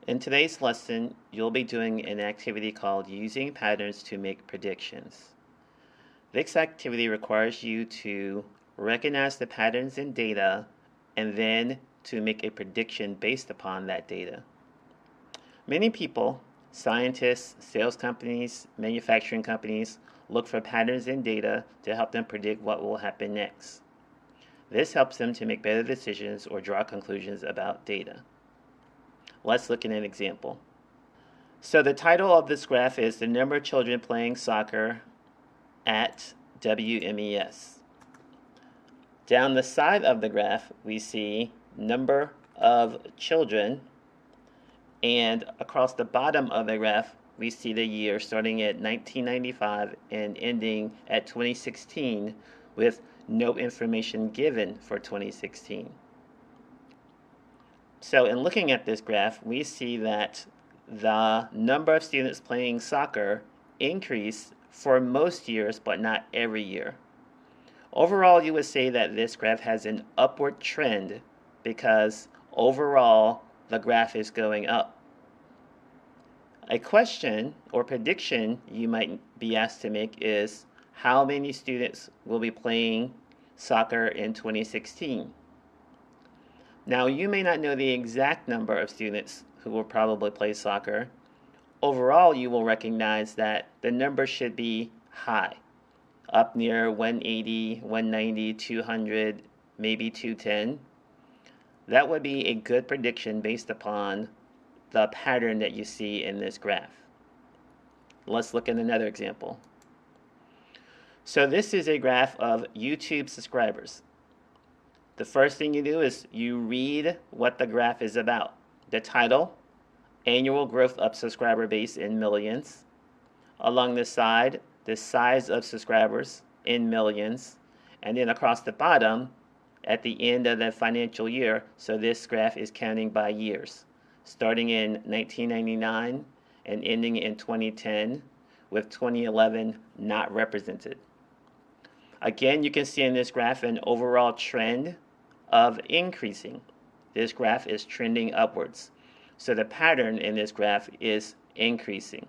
In today's lesson, you'll be doing an activity called Using Patterns to Make Predictions. This activity requires you to recognize the patterns in data and then to make a prediction based upon that data. Many people, scientists, sales companies, manufacturing companies, look for patterns in data to help them predict what will happen next. This helps them to make better decisions or draw conclusions about data. Let's look at an example. So the title of this graph is the number of children playing soccer at WMES. Down the side of the graph, we see number of children, and across the bottom of the graph, we see the year starting at 1995 and ending at 2016 with no information given for 2016. So in looking at this graph, we see that the number of students playing soccer increased for most years, but not every year. Overall, you would say that this graph has an upward trend because overall the graph is going up. A question or prediction you might be asked to make is how many students will be playing soccer in 2016? Now, you may not know the exact number of students who will probably play soccer. Overall, you will recognize that the number should be high, up near 180, 190, 200, maybe 210. That would be a good prediction based upon the pattern that you see in this graph. Let's look at another example. So this is a graph of YouTube subscribers. The first thing you do is you read what the graph is about. The title, annual growth of subscriber base in millions. Along the side, the size of subscribers in millions. And then across the bottom, at the end of the financial year, so this graph is counting by years, starting in 1999 and ending in 2010, with 2011 not represented. Again, you can see in this graph an overall trend of increasing. This graph is trending upwards. So the pattern in this graph is increasing.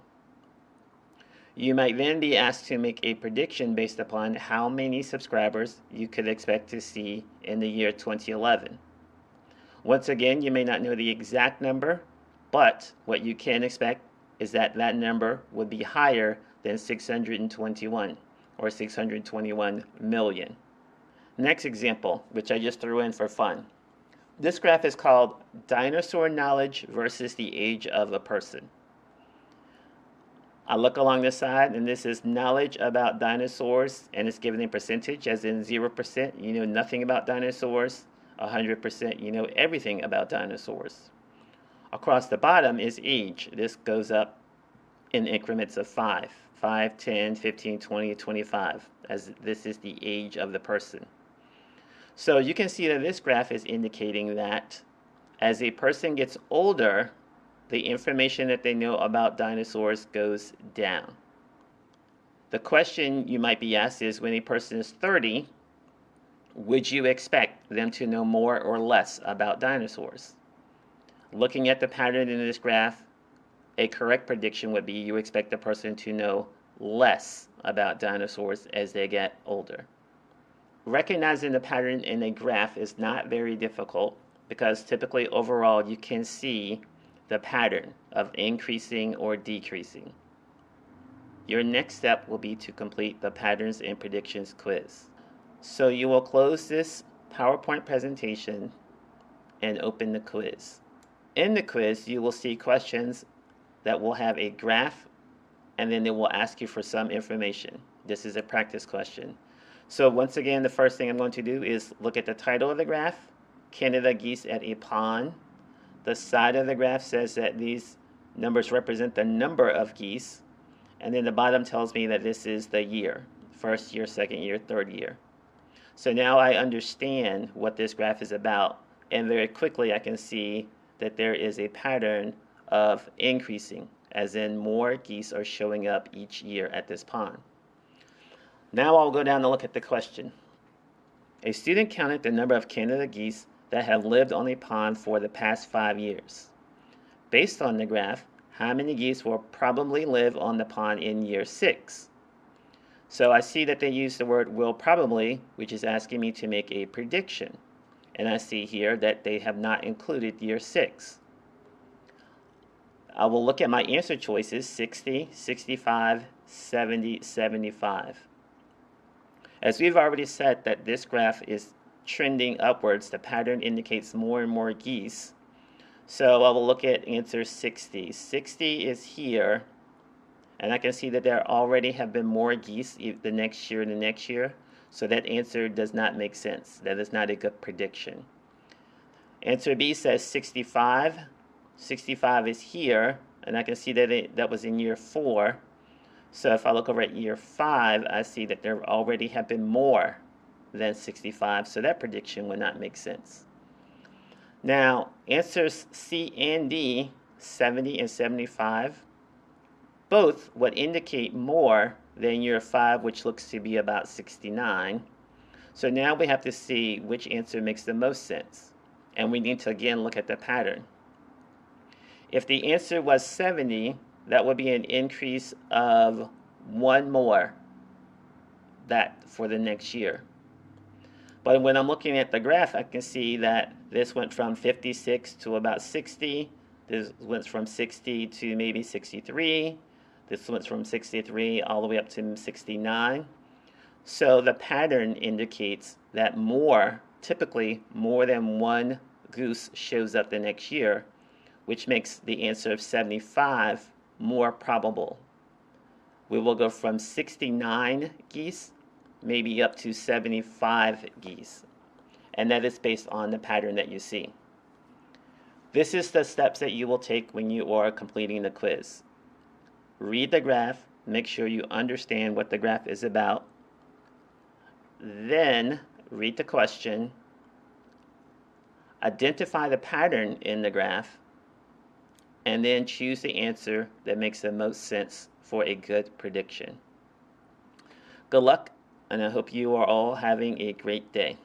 You might then be asked to make a prediction based upon how many subscribers you could expect to see in the year 2011. Once again, you may not know the exact number, but what you can expect is that that number would be higher than 621 or 621 million. Next example, which I just threw in for fun. This graph is called Dinosaur Knowledge versus the Age of a Person. I look along the side, and this is knowledge about dinosaurs, and it's given a percentage, as in 0%, you know nothing about dinosaurs, 100%, you know everything about dinosaurs. Across the bottom is age. This goes up in increments of 5, 10, 15, 20, 25, as this is the age of the person. So you can see that this graph is indicating that as a person gets older, the information that they know about dinosaurs goes down. The question you might be asked is, when a person is 30, would you expect them to know more or less about dinosaurs? Looking at the pattern in this graph, a correct prediction would be you expect the person to know less about dinosaurs as they get older. Recognizing the pattern in a graph is not very difficult because typically overall you can see the pattern of increasing or decreasing. Your next step will be to complete the Patterns and Predictions quiz. So you will close this PowerPoint presentation and open the quiz. In the quiz, you will see questions that will have a graph, and then it will ask you for some information. This is a practice question. So once again, the first thing I'm going to do is look at the title of the graph, Canada geese at a pond. The side of the graph says that these numbers represent the number of geese, and then the bottom tells me that this is the year, first year, second year, third year. So now I understand what this graph is about, and very quickly I can see that there is a pattern of increasing, as in more geese are showing up each year at this pond. Now I'll go down and look at the question. A student counted the number of Canada geese that have lived on a pond for the past 5 years. based on the graph, how many geese will probably live on the pond in year 6. So I see that they use the word will probably, which is asking me to make a prediction. And I see here that they have not included year 6. I will look at my answer choices, 60, 65, 70, 75. As we've already said that this graph is trending upwards, the pattern indicates more and more geese. So I will look at answer 60. 60 is here, and I can see that there already have been more geese the next year and the next year. So that answer does not make sense. That is not a good prediction. Answer B says 65. 65 is here, and I can see that that was in year 4. So if I look over at year 5, I see that there already have been more than 65, so that prediction would not make sense. Now, answers C and D, 70 and 75, both would indicate more than year 5, which looks to be about 69. So now we have to see which answer makes the most sense. And we need to again look at the pattern. If the answer was 70, that would be an increase of 1 more that for the next year. But when I'm looking at the graph, I can see that this went from 56 to about 60. This went from 60 to maybe 63. This went from 63 all the way up to 69. So the pattern indicates that typically more than one goose shows up the next year, which makes the answer of 75 more probable. We will go from 69 geese maybe up to 75 geese. And that is based on the pattern that you see. This is the steps that you will take when you are completing the quiz. Read the graph, make sure you understand what the graph is about. Then read the question, identify the pattern in the graph, and then choose the answer that makes the most sense for a good prediction. Good luck, and I hope you are all having a great day.